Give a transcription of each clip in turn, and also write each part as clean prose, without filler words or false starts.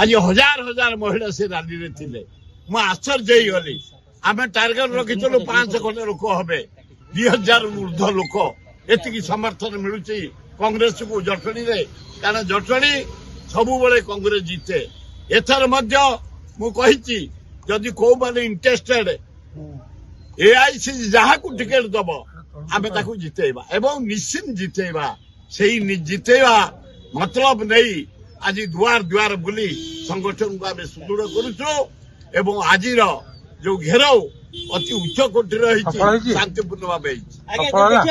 आज हजार हजार महिला से रैली रे थिले मु आश्चर्य गली आम टार्गेट रखिलु 500 खंड लोक हे 2000 ऊर्ध लोक एति समर्थन मिलू कांग्रेस को जटणी रे कारण जटणी सबु बेले कांग्रेस जीते एथर मध्य मु कहिछि जदि को माने इंटरेस्टेड एआईसी जहा को टिकट दब आमे ताकू जितेबा एवं निश्चित जितेबा सेही जितेबा मतलब नहीं आज दुआर दुआर बुली संगठन को आम सुदृढ़ करुचु एवं आज जो घेराव अति उच्च कोटि शांतिपूर्ण भाव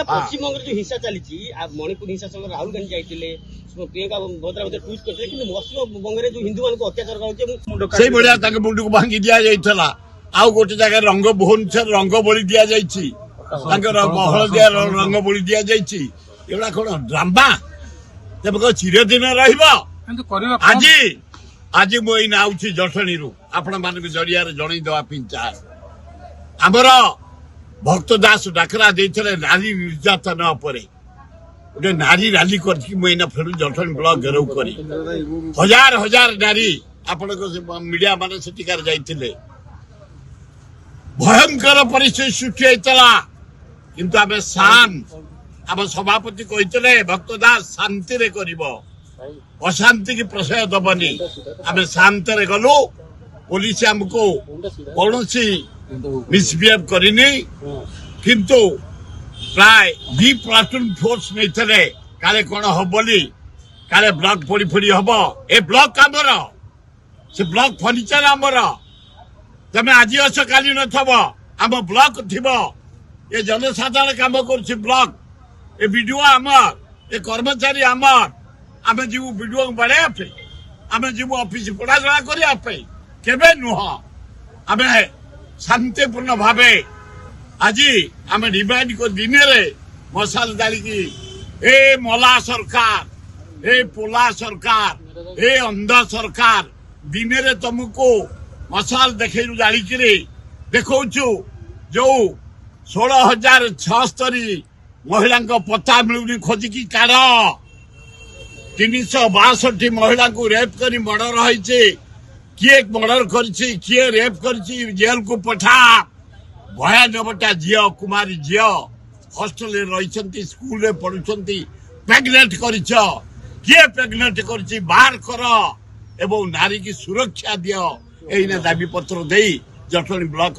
पश्चिमबंग जो हिंसा चली मणिपुर हिंसा समय राहुल गांधी जाते प्रियंका भद्रा ट्वीट करते पश्चिमबंग में जो हिंदू मान अत्याचार कर मुंड को भांगी दि जाइला आउ गोटे जगह रंग भुवनेश्वर रंग बोली दि जाइए महल दिया रंग बोली दि जाइए एगुड़ा कौन ड्रामा तेज चिरदिन आज आज मुझे आउची जटणी आपण मान जरिया जन देवाई चाहे आमर भक्त दास डाकरा देते नारी निर्यातन गोटे नारी रैली करना फेर जटणी ब्लक घेराव कर हजार हजार नारी आपण मीडिया मान सेठिकार जाइए भयंकर परिस्थिति सृष्टि होता किंतु आम शांत आम सभापति कहते भक्त दास शांति रे करिब अशांति की प्रशय दबनी आम शांत रे गलु पुलिस हमको कौन मिसबिहेव करनी किंतु प्राय 2 प्लाटून फोर्स नहीं थे काले कौन हम बोली काले ब्लॉक फोड़ी फोड़ी हम ए ब्लॉक आमर से ब्लॉक फर्निचर आमर तमें आज अस काली नथब आम ब्लॉक थी ये जनसाधारण काम कर ब्लॉक ए वीडियो आमर ए कर्मचारी आमर आम जीवु वीडियो बढ़ाया आम जीवु ऑफिस पढ़ाशा करने केवे नुह आम शांतिपूर्ण भाव आज आम डिमांड को दिन रे मशाल डाली ए मला सरकार ए पोला सरकार ए अंध सरकार दिन रे तुमको मशाल देखे जाणिक देखु जो 16,076 महिला पता मिलूनी खोजिकी काढ़ 362 महिला को रेप कर मर्डर होइछे किए मर्डर करछि किए रेप करछि जेल को पठा 92टा झियो कुमारी झियो हॉस्टल रही स्कूल रे पढ़ुछंती प्रेग्नेंट करिछ किए प्रेग्नेंट करछि बाहर कर एवं नारी की सुरक्षा दियो एइना दाबी पत्र देई जटणी ब्लॉक